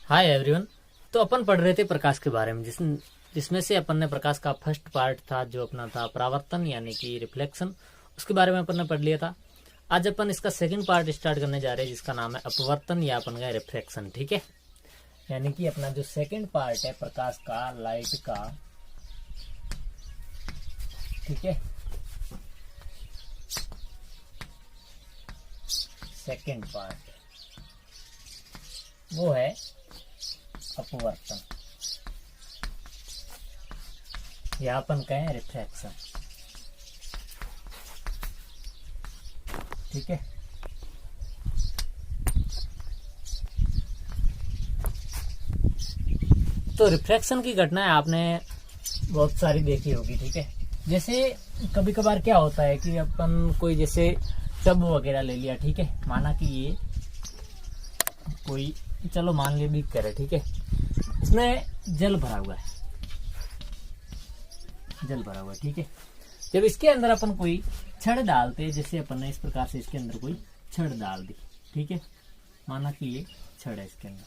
Hi everyone. तो अपन पढ़ रहे थे प्रकाश के बारे में, जिसमें से अपन ने प्रकाश का फर्स्ट पार्ट था जो अपना था परावर्तन यानी कि रिफ्लेक्शन, उसके बारे में अपन ने पढ़ लिया था। आज अपन इसका सेकंड पार्ट स्टार्ट करने जा रहे हैं जिसका नाम है अपवर्तन या अपन का रिफ्लेक्शन। ठीक है, यानी कि अपना जो सेकंड पार्ट है प्रकाश का, लाइट का, ठीक है, सेकंड पार्ट वो है अपवर्तन या अपन कहें रिफ्रैक्शन। ठीक है, तो रिफ्रैक्शन की घटनाएं आपने बहुत सारी देखी होगी। ठीक है, जैसे कभी कभार क्या होता है कि अपन कोई जैसे टब वगैरह ले लिया। ठीक है, माना कि ये कोई, चलो मान लिया बीकर है। ठीक है, इसमें जल भरा हुआ है, जल भरा हुआ है। ठीक है, जब इसके अंदर अपन कोई छड़ डालते हैं, जैसे अपन ने इस प्रकार से इसके अंदर कोई छड़ डाल दी। ठीक है, माना कि ये छड़ है इसके अंदर,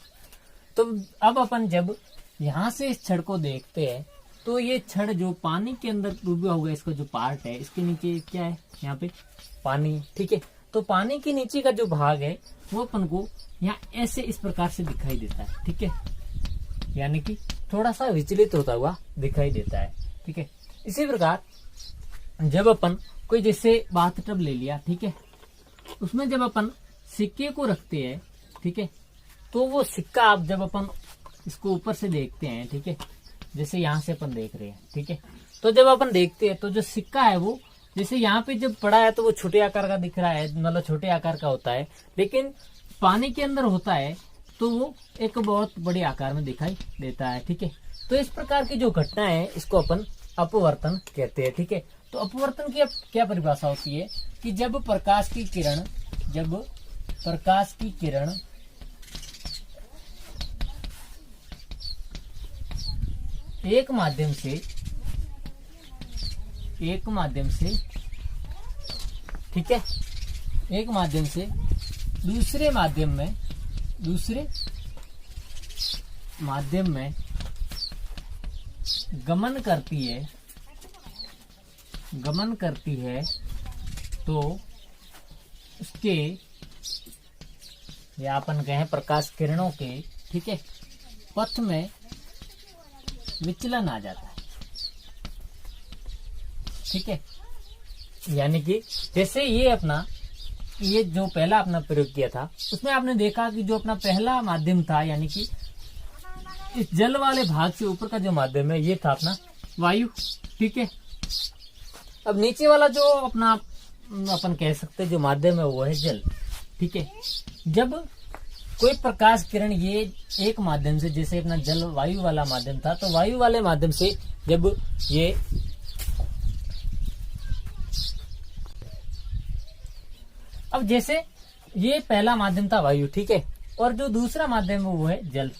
तो अब अपन जब यहां से इस छड़ को देखते हैं तो ये छड़ जो पानी के अंदर डूबा हुआ है, इसका जो पार्ट है, इसके नीचे क्या है, यहाँ पे पानी। ठीक है, तो पानी के नीचे का जो भाग है वो अपन को यहाँ ऐसे इस प्रकार से दिखाई देता है। ठीक है, यानी कि थोड़ा सा विचलित होता हुआ दिखाई देता है। ठीक है, इसी प्रकार जब अपन कोई जैसे बाथटब ले लिया, ठीक है, उसमें जब अपन सिक्के को रखते हैं, ठीक है, तो वो सिक्का आप जब अपन इसको ऊपर से देखते हैं, ठीक है, जैसे यहाँ से अपन देख रहे हैं, ठीक है, तो जब अपन देखते हैं तो जो सिक्का है वो जैसे यहाँ पे जब पड़ा है तो वो छोटे आकार का दिख रहा है, मतलब छोटे आकार का होता है, लेकिन पानी के अंदर होता है तो वो एक बहुत बड़े आकार में दिखाई देता है। ठीक है, तो इस प्रकार की जो घटना है इसको अपन अपवर्तन कहते हैं। ठीक है, तो अपवर्तन की क्या परिभाषा होती है कि जब प्रकाश की किरण एक माध्यम से ठीक है, एक माध्यम से दूसरे माध्यम में गमन करती है तो उसके, या अपन कहें प्रकाश किरणों के, ठीक है, पथ में विचलन आ जाता है। ठीक है, यानी कि जैसे ये जो पहला अपना प्रयोग किया था उसमें आपने देखा कि जो अपना पहला माध्यम था, यानी कि इस जल वाले भाग से ऊपर का जो माध्यम है ये था अपना वायु। ठीक है, अब नीचे वाला जो अपना अपन कह सकते हैं जो माध्यम है वो है जल। ठीक है, जब कोई प्रकाश किरण ये एक माध्यम से, जैसे अपना जल वायु वाला माध्यम था, तो वायु वाले माध्यम से जब ये अब जैसे ये पहला माध्यम था वायु, ठीक है, और जो दूसरा माध्यम है वो है जल।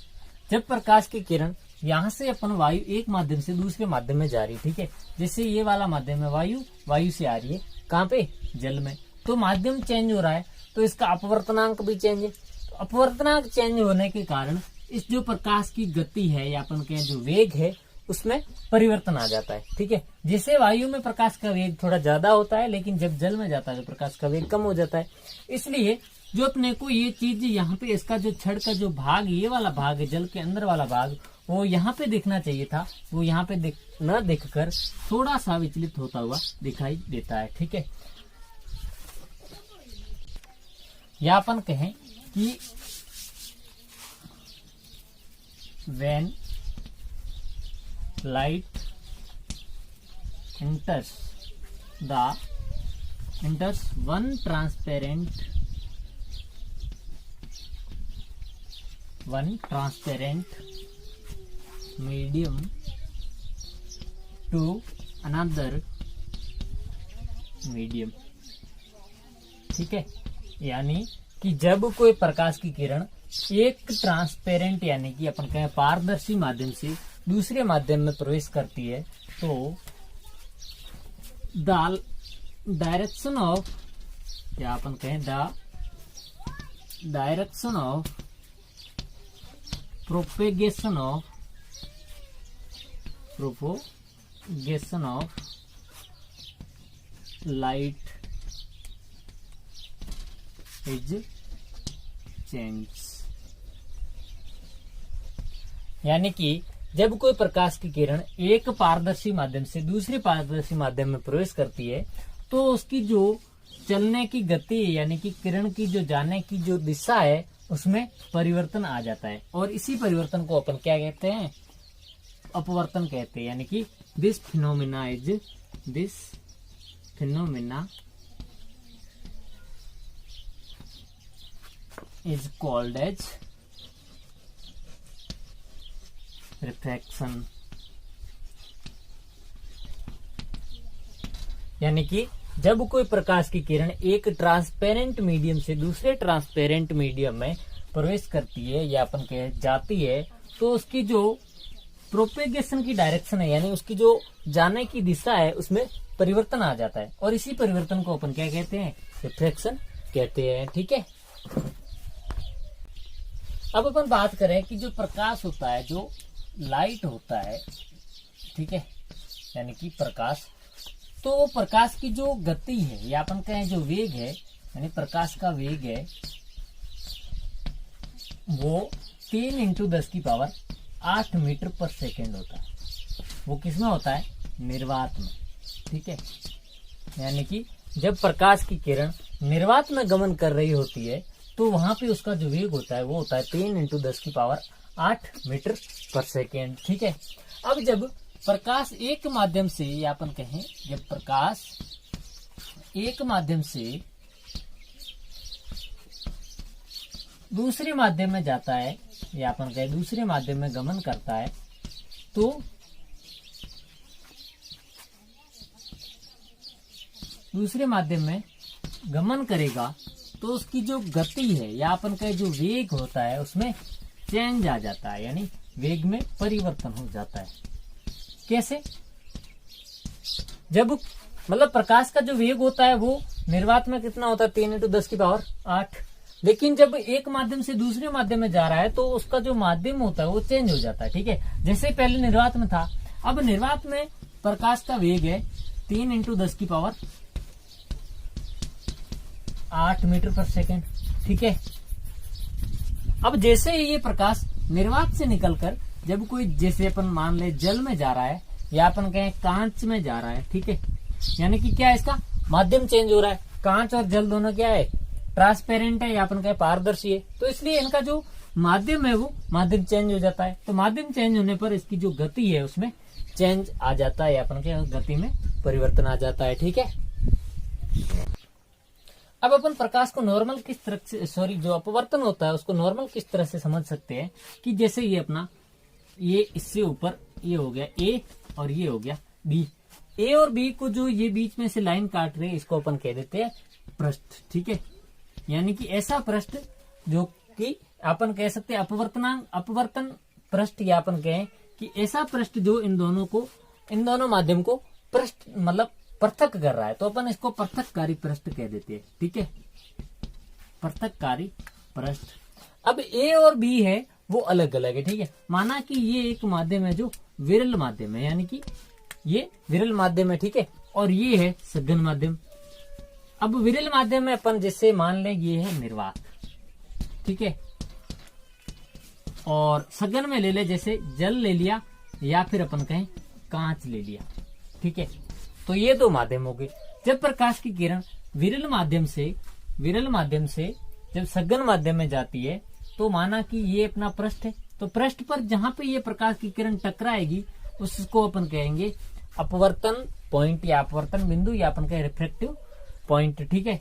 जब प्रकाश की किरण यहाँ से अपन वायु एक माध्यम से दूसरे माध्यम में जा रही है, ठीक है, जैसे ये वाला माध्यम है वायु से आ रही है कहाँ पे, जल में, तो माध्यम चेंज हो रहा है तो इसका अपवर्तनांक भी चेंज है। तो अपवर्तनांक चेंज होने के कारण इस जो प्रकाश की गति है या अपन कहें जो वेग है उसमें परिवर्तन आ जाता है। ठीक है, जैसे वायु में प्रकाश का वेग थोड़ा ज्यादा होता है, लेकिन जब जल में जाता है तो प्रकाश का वेग कम हो जाता है। इसलिए जो अपने को ये चीज यहाँ पे इसका जो छड़ का जो भाग, ये वाला भाग है, जल के अंदर वाला भाग, वो यहाँ पे दिखना चाहिए था, वो यहाँ पे न दिखकर थोड़ा सा विचलित होता हुआ दिखाई देता है। ठीक है, या अपन कहें कि when light enters one transparent medium to another medium। ठीक है, यानी कि जब कोई प्रकाश की किरण एक ट्रांसपेरेंट यानी कि अपन कहें पारदर्शी माध्यम से दूसरे माध्यम में प्रवेश करती है तो द डायरेक्शन ऑफ, या अपन कहें the direction of propagation of light is change. यानी कि जब कोई प्रकाश की किरण एक पारदर्शी माध्यम से दूसरे पारदर्शी माध्यम में प्रवेश करती है तो उसकी जो चलने की गति यानी कि किरण की जो जाने की जो दिशा है उसमें परिवर्तन आ जाता है, और इसी परिवर्तन को अपन क्या कहते हैं, अपवर्तन कहते हैं। यानी कि this phenomena is called as refraction. यानी कि जब कोई प्रकाश की किरण एक ट्रांसपेरेंट मीडियम से दूसरे ट्रांसपेरेंट मीडियम में प्रवेश करती है या अपन कह जाती है तो उसकी जो प्रोपेगेशन की डायरेक्शन है यानी उसकी जो जाने की दिशा है उसमें परिवर्तन आ जाता है, और इसी परिवर्तन को अपन क्या कहते हैं, रिफ्रैक्शन कहते हैं। ठीक है, अब अपन बात करें कि जो प्रकाश होता है, जो लाइट होता है, ठीक है, यानी कि प्रकाश, तो वो प्रकाश की जो गति है या अपन कहें जो वेग है यानी प्रकाश का वेग है वो 3 × 10⁸ मीटर पर सेकेंड होता है। वो किसमें होता है, निर्वात में। ठीक है, यानी कि जब प्रकाश की किरण निर्वात में गमन कर रही होती है तो वहां पे उसका जो वेग होता है वो होता है 3 × 10⁸ मीटर पर सेकेंड। ठीक है, अब जब प्रकाश एक माध्यम से या अपन कहें जब प्रकाश एक माध्यम से दूसरे माध्यम में जाता है या अपन कहें दूसरे माध्यम में गमन करता है तो दूसरे माध्यम में गमन करेगा तो उसकी जो गति है या अपन कहें जो वेग होता है उसमें चेंज आ जाता है, यानी वेग में परिवर्तन हो जाता है। कैसे, जब मतलब प्रकाश का जो वेग होता है वो निर्वात में कितना होता है 3 × 10⁸, लेकिन जब एक माध्यम से दूसरे माध्यम में जा रहा है तो उसका जो माध्यम होता है वो चेंज हो जाता है। ठीक है, जैसे पहले निर्वात में था, अब निर्वात में प्रकाश का वेग है 3 × 10⁸ मीटर पर सेकेंड। ठीक है, अब जैसे ही ये प्रकाश निर्वात से निकलकर जब कोई जैसे अपन मान ले जल में जा रहा है या अपन कहें कांच में जा रहा है, ठीक है, यानी कि क्या है इसका माध्यम चेंज हो रहा है। कांच और जल दोनों क्या है, ट्रांसपेरेंट है या अपन कहें पारदर्शी है, तो इसलिए इनका जो माध्यम है वो माध्यम चेंज हो जाता है। तो माध्यम चेंज होने पर इसकी जो गति है उसमें चेंज आ जाता है या अपन कहें गति में परिवर्तन आ जाता है। ठीक है, अब अपन प्रकाश को नॉर्मल किस तरह से जो अपवर्तन होता है उसको नॉर्मल किस तरह से समझ सकते हैं कि जैसे ये अपना ये इससे ऊपर ये हो गया ए और ये हो गया बी, ए और बी को जो ये बीच में से लाइन काट रहे हैं इसको अपन कह देते हैं पृष्ठ। ठीक है, यानी कि ऐसा पृष्ठ जो कि अपन कह सकते हैं अपवर्तन पृष्ठ, या अपन कहें कि ऐसा पृष्ठ जो इन दोनों माध्यम को पृष्ठ मतलब पृथक कर रहा है, तो अपन इसको पृथककारी पृष्ठ कह देते हैं। ठीक है, पृथककारी पृष्ठ। अब ए और बी है वो अलग अलग है। ठीक है, माना कि ये एक माध्यम है जो विरल माध्यम है, यानी कि ये विरल माध्यम है। ठीक है, और ये है सघन माध्यम। अब विरल माध्यम में अपन जैसे मान लें ये है निर्वात, ठीक है, और सघन में ले ले जैसे जल ले लिया या फिर अपन कहें कांच ले लिया। ठीक है, तो ये दो माध्यम हो गए। जब प्रकाश की किरण विरल माध्यम से जब सघन माध्यम में जाती है तो माना कि ये अपना पृष्ठ है, तो पृष्ठ पर जहां पे ये प्रकाश की किरण टकराएगी उसको अपन कहेंगे अपवर्तन पॉइंट या अपवर्तन बिंदु या अपन कहें रिफ्रैक्टिव पॉइंट। ठीक है,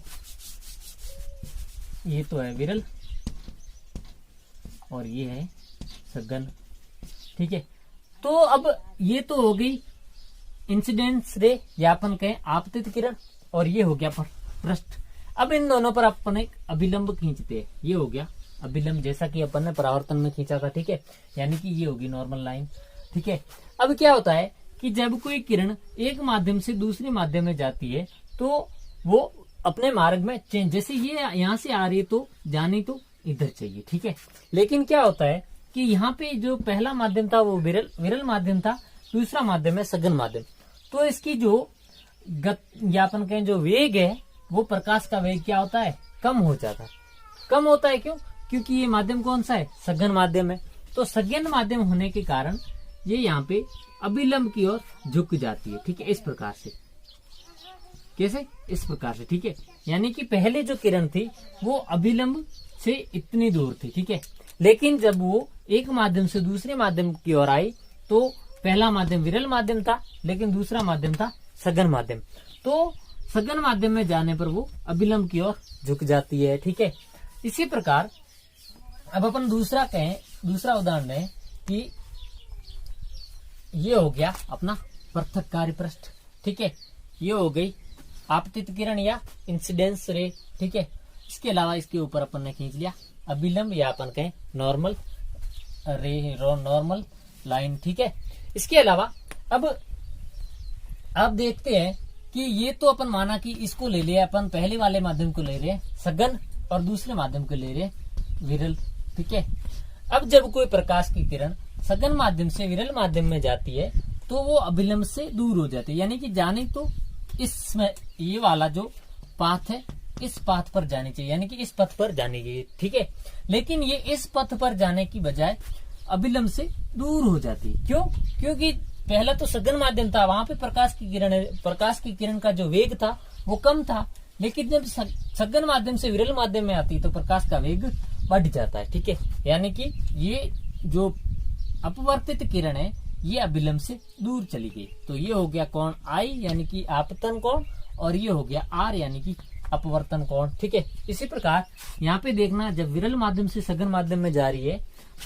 ये तो है विरल और ये है सघन। ठीक है, तो अब ये तो हो गई इंसिडेंस रे या अपन कहें आपतित किरण, और ये हो गया पृष्ठ। अब इन दोनों पर अपन एक अभिलंब खींचते हैं, ये हो गया अभिलंब, जैसा कि अपन ने परावर्तन में खींचा था। ठीक है, यानी कि ये होगी नॉर्मल लाइन। ठीक है, अब क्या होता है कि जब कोई किरण एक माध्यम से दूसरे माध्यम में जाती है तो वो अपने मार्ग में चेंज, जैसे ये यहां से आ रही है तो जानी तो इधर चाहिए। ठीक है, लेकिन क्या होता है कि यहाँ पे जो पहला माध्यम था वो विरल माध्यम था, दूसरा माध्यम है सघन माध्यम। तो इसकी जो या अपन कहें जो वेग है, वो प्रकाश का वेग क्या होता है, कम हो जाता है। कम होता है क्यों? क्योंकि ये माध्यम कौन सा है, सघन माध्यम है। तो सघन माध्यम होने के कारण ये यहाँ पे अभिलंब की ओर झुक जाती है, ठीक है, इस प्रकार से। कैसे? इस प्रकार से, ठीक है। यानी कि पहले जो किरण थी वो अभिलंब से इतनी दूर थी, ठीक है, लेकिन जब वो एक माध्यम से दूसरे माध्यम की ओर आई तो पहला माध्यम विरल माध्यम था, लेकिन दूसरा माध्यम था सघन माध्यम। तो सघन माध्यम में जाने पर वो अभिलंब की ओर झुक जाती है, ठीक है। इसी प्रकार अब अपन दूसरा उदाहरण है कि ये हो गया अपना पृथक कार्य पृष्ठ, ठीक है। ये हो गई आपतित किरण या इंसिडेंस रे, ठीक है। इसके अलावा इसके ऊपर अपन ने खींच लिया अभिलंब या अपन कहें नॉर्मल रे, नॉर्मल लाइन, ठीक है। इसके अलावा अब आप देखते हैं कि ये तो अपन माना कि इसको ले लिया अपन, पहले वाले माध्यम को ले रहे हैं सघन और दूसरे माध्यम को ले रहे हैं विरल, ठीक है। अब जब कोई प्रकाश की किरण सघन माध्यम से विरल माध्यम में जाती है तो वो अभिलंब से दूर हो जाती है, यानी कि जाने तो इसमें ये वाला जो पाथ है इस पाथ पर जानी चाहिए, यानी कि इस पथ पर जानी चाहिए, ठीक है। लेकिन ये इस पथ पर जाने की बजाय अभिलंब से दूर हो जाती है। क्यों? क्योंकि पहला तो सघन माध्यम था, वहां पे प्रकाश की किरण का जो वेग था वो कम था, लेकिन जब सघन माध्यम से विरल माध्यम में आती है तो प्रकाश का वेग बढ़ जाता है, ठीक है। यानी कि ये जो अपवर्तित किरण है ये अभिलंब से दूर चली गई। तो ये हो गया कोण आई यानी कि आपतन कोण, और ये हो गया आर यानी कि अपवर्तन कोण, ठीक है। इसी प्रकार यहाँ पे देखना, जब विरल माध्यम से सघन माध्यम में जा रही है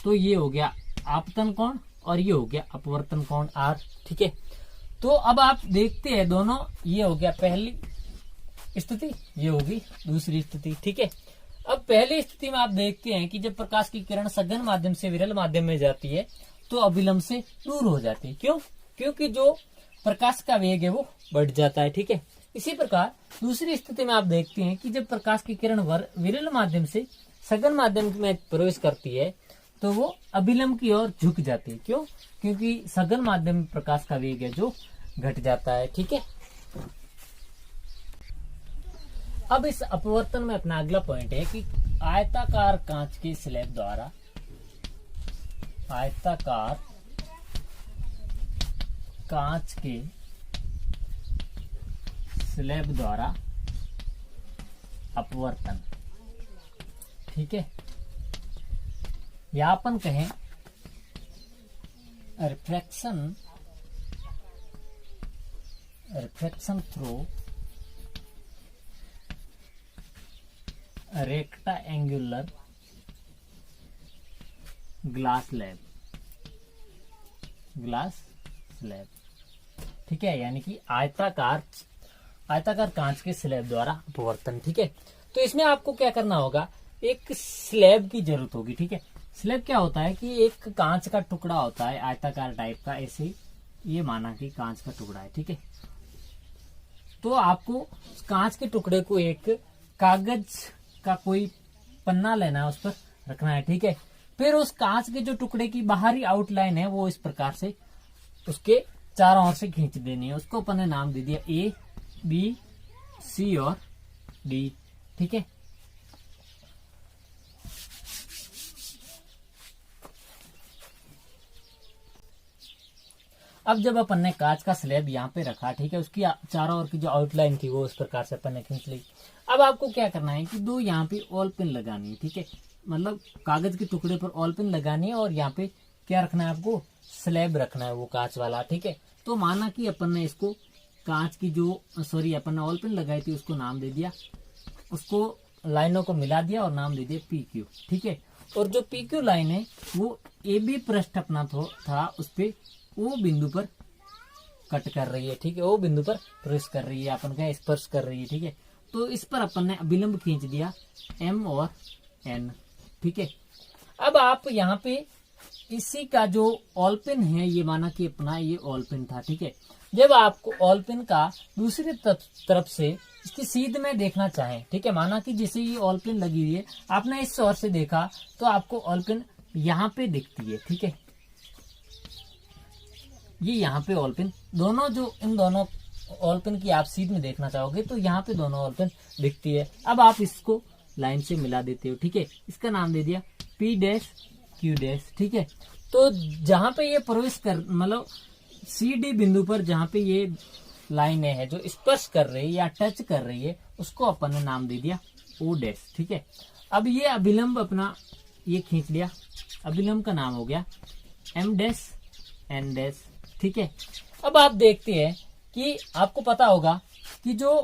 तो ये हो गया आपतन कोण और ये हो गया अपवर्तन कोण आर, ठीक है। तो अब आप देखते हैं दोनों, ये हो गया पहली स्थिति, ये होगी दूसरी स्थिति, ठीक है। अब पहली स्थिति में आप देखते हैं कि जब प्रकाश की किरण सघन माध्यम से विरल माध्यम में जाती है तो अभिलंब से दूर हो जाती है। क्यों? क्योंकि जो प्रकाश का वेग है वो बढ़ जाता है, ठीक है। इसी प्रकार दूसरी स्थिति में आप देखते हैं कि जब प्रकाश की किरण विरल माध्यम से सघन माध्यम में प्रवेश करती है तो वो अभिलंब की ओर झुक जाती है। क्यों? क्योंकि सघन माध्यम में प्रकाश का वेग है जो घट जाता है, ठीक है। अब इस अपवर्तन में अपना अगला पॉइंट है कि आयताकार कांच के स्लैब द्वारा अपवर्तन, ठीक है, या अपन कहें refraction through rectangular glass slab, ठीक है, यानी कि आयताकार कांच के स्लैब द्वारा अपवर्तन, ठीक है। तो इसमें आपको क्या करना होगा, एक स्लैब की जरूरत होगी, ठीक है। स्लैब क्या होता है कि एक कांच का टुकड़ा होता है आयताकार टाइप का, ऐसे ये माना कि कांच का टुकड़ा है, ठीक है। तो आपको कांच के टुकड़े को एक कागज का कोई पन्ना लेना है, उस पर रखना है, ठीक है। फिर उस कांच के जो टुकड़े की बाहरी आउटलाइन है वो इस प्रकार से उसके चारों ओर से खींच देनी है। उसको अपन ने नाम दे दिया ए, बी, सी और डी, ठीक है। अब जब अपन ने कांच का स्लैब यहाँ पे रखा, ठीक है, उसकी चारों ओर की जो आउटलाइन थी वो इस प्रकार से अपन ने खींच ली। अब आपको क्या करना है कि दो यहाँ पे ऑल पिन लगानी है, ठीक है, मतलब कागज के टुकड़े पर ऑल पिन लगानी है और यहाँ पे क्या रखना है, आपको स्लैब रखना है वो कांच वाला, ठीक है। तो माना कि अपन ने इसको कांच की अपन ने ऑल पिन लगाई थी, उसको नाम दे दिया, उसको लाइनों को मिला दिया और नाम दे दिया PQ, ठीक है। और जो PQ लाइन है वो AB पृष्ठ अपना था उस पे वो बिंदु पर कट कर रही है, ठीक है, वो बिंदु पर प्रवेश कर रही है, अपन का स्पर्श कर रही है, ठीक है। तो इस पर अपन ने अभिलंब खींच दिया M और N, ठीक है। अब आप यहाँ पे इसी का जो ऑल पिन है, ये माना कि अपना ये ऑल पिन था, ठीक है। जब आपको ऑल पिन का दूसरी तरफ से इसकी सीध में देखना चाहें, ठीक है, माना कि जैसे ये ऑल पिन लगी हुई है, आपने इस ओर से देखा तो आपको ऑल पिन यहाँ पे दिखती है, ठीक है। ये यहाँ पे ऑल पिन दोनों, जो इन दोनों ऑल पिन की आप सीध में देखना चाहोगे तो यहाँ पे दोनों ऑल पिन दिखती है। अब आप इसको लाइन से मिला देते हो, ठीक है। इसका नाम दे दिया P डैश Q डैश, ठीक है। तो जहां पे ये प्रवेश कर, मतलब CD बिंदु पर जहां पे ये लाइनें है जो स्पर्श कर रही है या टच कर रही है, उसको अपन ने नाम दे दिया O डैश, ठीक है। अब ये अभिलंब अपना ये खींच लिया, अभिलंब का नाम हो गया M डैश N डैश, ठीक है। अब आप देखते हैं कि आपको पता होगा कि जो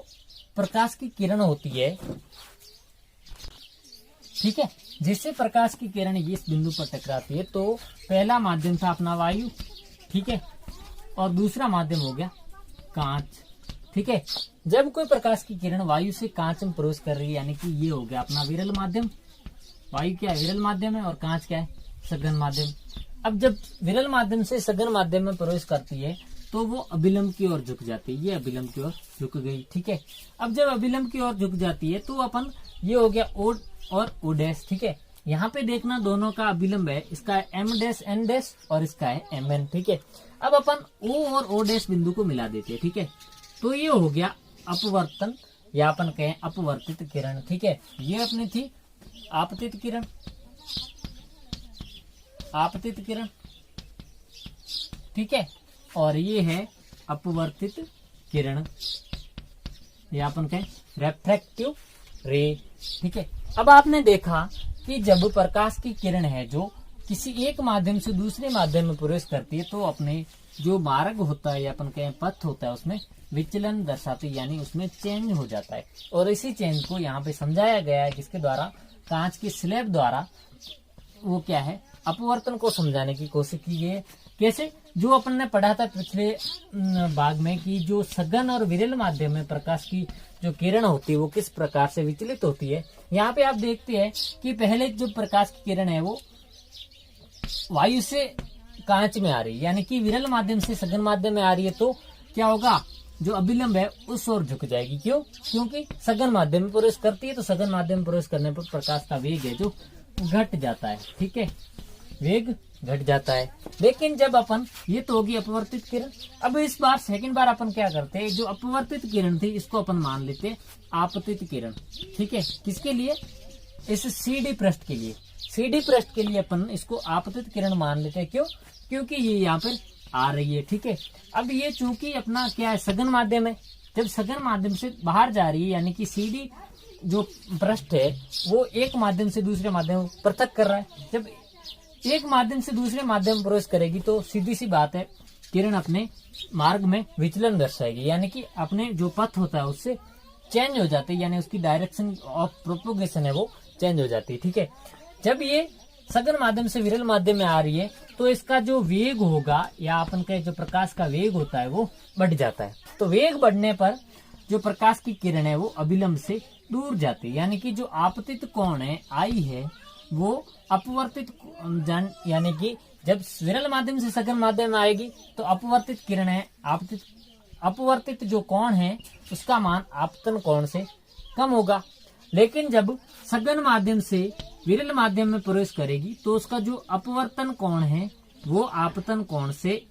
प्रकाश की किरण होती है, ठीक है, जिससे प्रकाश की किरण इस बिंदु पर टकराती है, तो पहला माध्यम था अपना वायु, ठीक है, और दूसरा माध्यम हो गया कांच, ठीक है। जब कोई प्रकाश की किरण वायु से कांच में प्रवेश कर रही है, यानी कि ये हो गया अपना विरल माध्यम। वायु क्या है? विरल माध्यम है, और कांच क्या है? सघन माध्यम। अब जब विरल माध्यम से सघन माध्यम में प्रवेश करती है तो वो अभिलंब की ओर झुक जाती है। ये अभिलंब की ओर झुक गई, ठीक है। अब जब अभिलंब की ओर झुक जाती है तो अपन, ये हो गया O और O डैश, ठीक है। यहाँ पे देखना दोनों का अभिलंब है, इसका है M डैश N डैश और इसका है MN, ठीक है। अब अपन O और O डैश बिंदु को मिला देते हैं, ठीक है। तो ये हो गया अपवर्तन, या अपन कहें अपवर्तित किरण, ठीक है। ये अपनी थी आपतित किरण, आपतित किरण, ठीक है। और ये है अपवर्तित किरण, या अपन कहें रेफ्रैक्टिव रे, ठीक है। अब आपने देखा कि जब प्रकाश की किरण है जो किसी एक माध्यम से दूसरे माध्यम में प्रवेश करती है, तो अपने जो मार्ग होता है या अपन कहें पथ होता है, उसमें विचलन दर्शाती, यानी उसमें चेंज हो जाता है। और इसी चेंज को यहाँ पे समझाया गया है, किसके द्वारा? कांच की स्लैब द्वारा। वो क्या है? अपवर्तन को समझाने की कोशिश की है। कैसे? जो अपन ने पढ़ा था पिछले भाग में कि जो सघन और विरल माध्यम में प्रकाश की जो किरण होती है वो किस प्रकार से विचलित होती है। यहाँ पे आप देखते हैं कि पहले जो प्रकाश की किरण है वो वायु से कांच में आ रही है, यानी कि विरल माध्यम से सघन माध्यम में आ रही है, तो क्या होगा? जो अभिलंब है उस ओर झुक जाएगी। क्यों? क्योंकि सघन माध्यम में प्रवेश करती है, तो सघन माध्यम में प्रवेश करने पर प्रकाश का वेग है जो घट जाता है, ठीक है, वेग घट जाता है। लेकिन जब अपन, ये तो होगी अपवर्तित किरण। अब इस बार सेकंड बार अपन क्या करते हैं, जो अपवर्तित किरण थी इसको अपन मान लेते हैं आपतित किरण, ठीक है। किसके लिए? इस CD पृष्ठ के लिए। CD पृष्ठ के लिए अपन इसको आपतित किरण मान लेते हैं। क्यों? क्योंकि ये यहाँ पर आ रही है, ठीक है। अब ये चूंकि अपना क्या है, सघन माध्यम है, जब सघन माध्यम से बाहर जा रही है, यानी कि CD जो पृष्ठ है वो एक माध्यम से दूसरे माध्यम पृथक कर रहा है। जब एक माध्यम से दूसरे माध्यम में प्रवेश करेगी तो सीधी सी बात है, किरण अपने मार्ग में विचलन दर्शाएगी, यानी कि अपने जो पथ होता है उससे चेंज हो जाती है, यानी उसकी डायरेक्शन ऑफ प्रोपोगेशन है वो चेंज हो जाती है, ठीक है। जब ये सघन माध्यम से विरल माध्यम में आ रही है तो इसका जो वेग होगा, या अपन के जो प्रकाश का वेग होता है वो बढ़ जाता है। तो वेग बढ़ने पर जो प्रकाश की किरण है वो अभिलंब से दूर जाती है, यानी कि जो आपतित कोण है I है वो अपवर्तित, यानी कि जब विरल माध्यम से सघन माध्यम में आएगी तो अपवर्तित किरण है, अपवर्तित जो कोण है उसका मान आपतन कोण से कम होगा। लेकिन जब सघन माध्यम से विरल माध्यम में प्रवेश करेगी तो उसका जो अपवर्तन कोण है वो आपतन कोण से,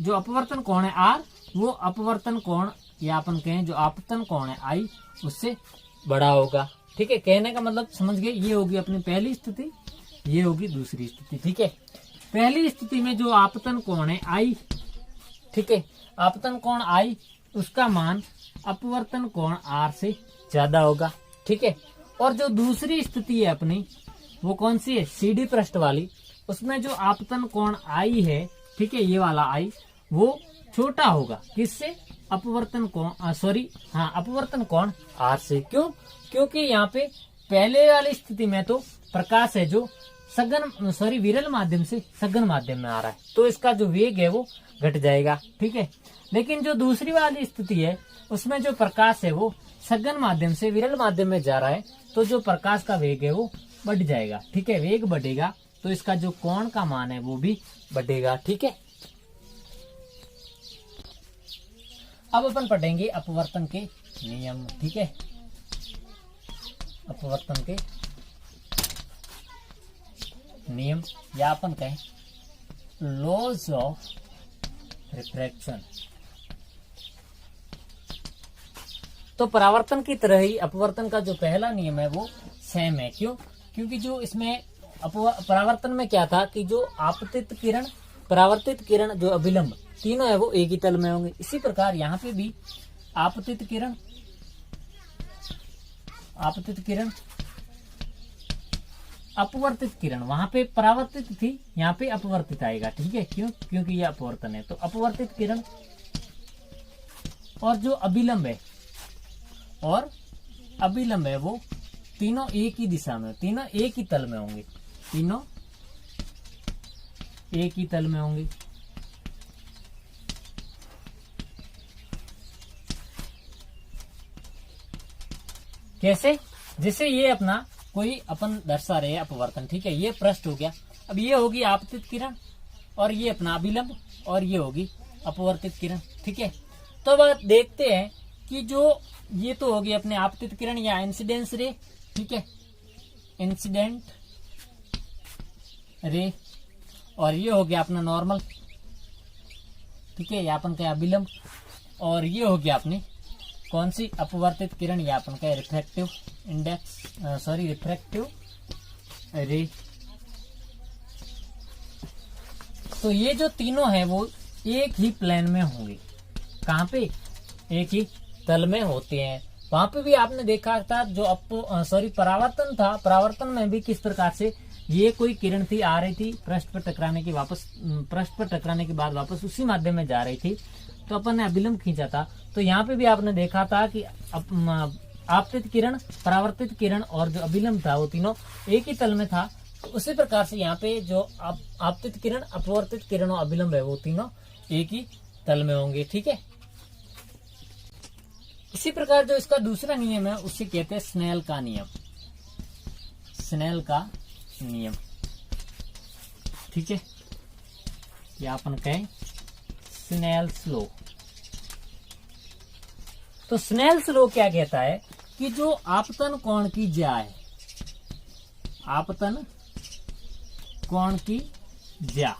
जो अपवर्तन कोण है R, वो अपवर्तन कोण या अपन कहें जो आपतन कोण है I, उससे बड़ा होगा, ठीक है। कहने का मतलब समझ गए? ये होगी अपनी पहली स्थिति, ये होगी दूसरी स्थिति, ठीक है। पहली स्थिति में जो आपतन कोण है I, ठीक है, आपतन कोण I, उसका मान अपवर्तन कोण R से ज्यादा होगा, ठीक है। और जो दूसरी स्थिति है अपनी, वो कौन सी है? CD पृष्ठ वाली। उसमें जो आपतन कोण I है, ठीक है, ये वाला I, वो छोटा होगा। किससे? अपवर्तन कोण, अपवर्तन कोण R से। क्यों? क्योंकि यहाँ पे पहले वाली स्थिति में तो प्रकाश है जो विरल माध्यम से सघन माध्यम में आ रहा है, तो इसका जो वेग है वो घट जाएगा, ठीक है। लेकिन जो दूसरी वाली स्थिति है उसमें जो प्रकाश है वो सघन माध्यम से विरल माध्यम में जा रहा है, तो जो प्रकाश का वेग है वो बढ़ जाएगा, ठीक है। वेग बढ़ेगा तो इसका जो कोण का मान है वो भी बढ़ेगा, ठीक है। अब अपन पढ़ेंगे अपवर्तन के नियम, ठीक है। अपवर्तन के नियम या अपन कहें लॉज ऑफ रिफ्रैक्शन। तो परावर्तन की तरह ही अपवर्तन का जो पहला नियम है वो सेम है। क्यों? क्योंकि जो इसमें परावर्तन में क्या था कि जो आपतित किरण, परावर्तित किरण, जो अभिलंब, तीनों है वो एक ही तल में होंगे। इसी प्रकार यहाँ पे भी आपतित किरण, अपवर्तित किरण, वहां पे परावर्तित थी, यहाँ पे अपवर्तित आएगा। ठीक है, क्यों? क्योंकि ये अपवर्तन है। तो अपवर्तित किरण और जो अभिलंब है वो तीनों एक ही दिशा में, तीनों एक ही तल में होंगे, तीनों एक ही तल में होंगे। कैसे? जैसे ये अपना कोई अपन दर्शा रहे हैं अपवर्तन, ठीक है, ये पृष्ठ हो गया। अब ये होगी आपतित किरण और ये अपना अभिलंब और ये होगी अपवर्तित किरण। ठीक है, तो अब देखते हैं कि जो ये तो होगी अपने आपतित किरण या इंसिडेंस रे, ठीक है, इंसिडेंट रे, और ये हो गया अपना नॉर्मल, ठीक है, या अपन का अभिलंब, और ये हो गया अपने कौन सी अपवर्तित किरण या अपन का रिफ्रैक्टिव इंडेक्स, रिफ्रैक्टिव रे। तो ये जो तीनों है वो एक ही प्लेन में होंगे। कहाँ पे? एक ही तल में होते हैं। वहां पे भी आपने देखा था जो परावर्तन था, परावर्तन में भी किस प्रकार से ये कोई किरण थी, आ रही थी पृष्ठ पर टकराने के बाद वापस उसी माध्यम में जा रही थी, तो अपन ने अभिलंब खींचा था। तो यहाँ पे भी आपने देखा था कि आपतित किरण, परावर्तित किरण और जो अभिलंब था वो तीनों एक ही तल में था। तो उसी प्रकार से यहाँ पे जो आपतित किरण, अपवर्तित किरण और अभिलंब है वो तीनों एक ही तल में होंगे। ठीक है, इसी प्रकार जो इसका दूसरा नियम है उसे कहते हैं स्नेल का नियम। स्नेल का नियम, ठीक है, या अपन कहें स्नेल्स लॉ। तो स्नेल्स लॉ क्या कहता है कि जो आपतन कोण की ज्या है, आपतन कोण की ज्या,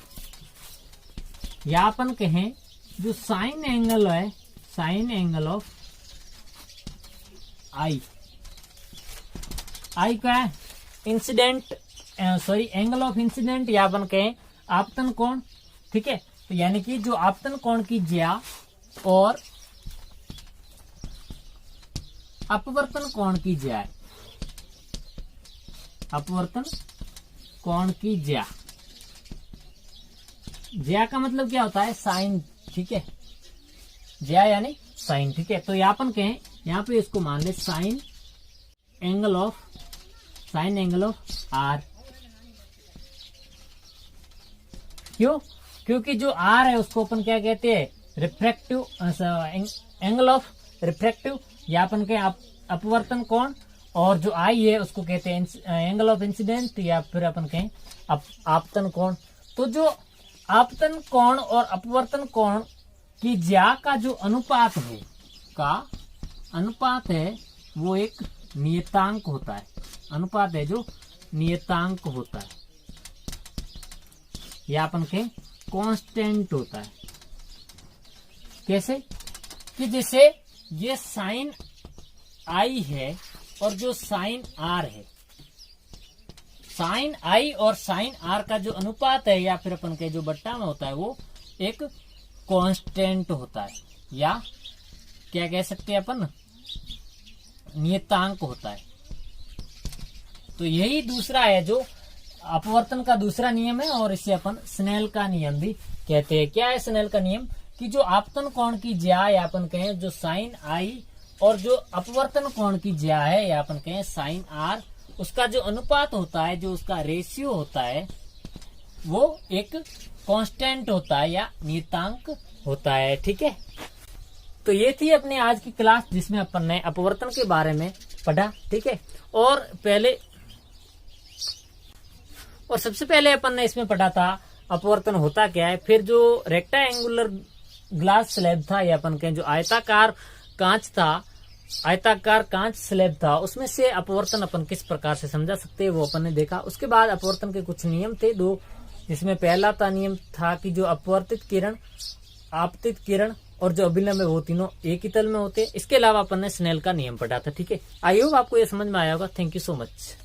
या अपन कहें जो साइन एंगल है, साइन एंगल ऑफ आई, आई क्या है? इंसिडेंट, एंगल ऑफ इंसिडेंट, या अपन कहें आपतन कोण। ठीक है, तो यानी कि जो आपतन कोण की ज्या और अपवर्तन कोण की ज्या है, अपवर्तन कोण की ज्या, ज्या का मतलब क्या होता है? साइन। ठीक है, ज्या यानी साइन। ठीक है, तो यहाँ अपन कहें, यहाँ पे इसको मान ले साइन एंगल ऑफ आर। क्यों? क्योंकि जो आर है उसको अपन क्या कहते हैं? रिफ्रैक्टिव एंगल ऑफ रिफ्रैक्टिव, या अपन के अपवर्तन कोण, और जो आई है उसको कहते हैं एंगल ऑफ इंसिडेंट, या फिर अपन कहें आपतन कोण। तो जो आपतन कोण और अपवर्तन कोण की ज्या का जो अनुपात है, वो एक नियतांक होता है। अनुपात है जो नियतांक होता है, या अपन के कांस्टेंट होता है। कैसे? कि जैसे ये साइन आई है और जो साइन आर है, साइन आई और साइन आर का जो अनुपात है, या फिर अपन के जो बट्टा में होता है, वो एक कांस्टेंट होता है, या क्या कह सकते हैं अपन? नियतांक होता है। तो यही दूसरा है जो अपवर्तन का दूसरा नियम है, और इसे अपन स्नेल का नियम भी कहते हैं। क्या है स्नेल का नियम? कि जो आपतन कोण की ज्या, या अपन कहें जो साइन आई, और जो अपवर्तन कोण की ज्या है, या अपन कहें साइन आर, उसका जो अनुपात होता है, जो उसका रेशियो होता है, वो एक कांस्टेंट होता है या नियतांक होता है। ठीक है, तो ये थी अपनी आज की क्लास, जिसमें अपन ने अपवर्तन के बारे में पढ़ा। ठीक है, और सबसे पहले अपन ने इसमें पढ़ा था अपवर्तन होता क्या है। फिर जो रेक्टेंगुलर ग्लास स्लैब था, या अपन के जो आयताकार कांच था, आयताकार कांच स्लैब था, उसमें से अपवर्तन अपन किस प्रकार से समझा सकते हैं वो अपन ने देखा। उसके बाद अपवर्तन के कुछ नियम थे दो, जिसमें पहला था नियम था कि जो अपवर्तित किरण, आपतित किरण और जो अभिलंब है वो तीनों एक ही तल में होते हैं। इसके अलावा अपन ने स्नेल का नियम पढ़ा था। ठीक है, आई होप आपको ये समझ में आया होगा। Thank you so much.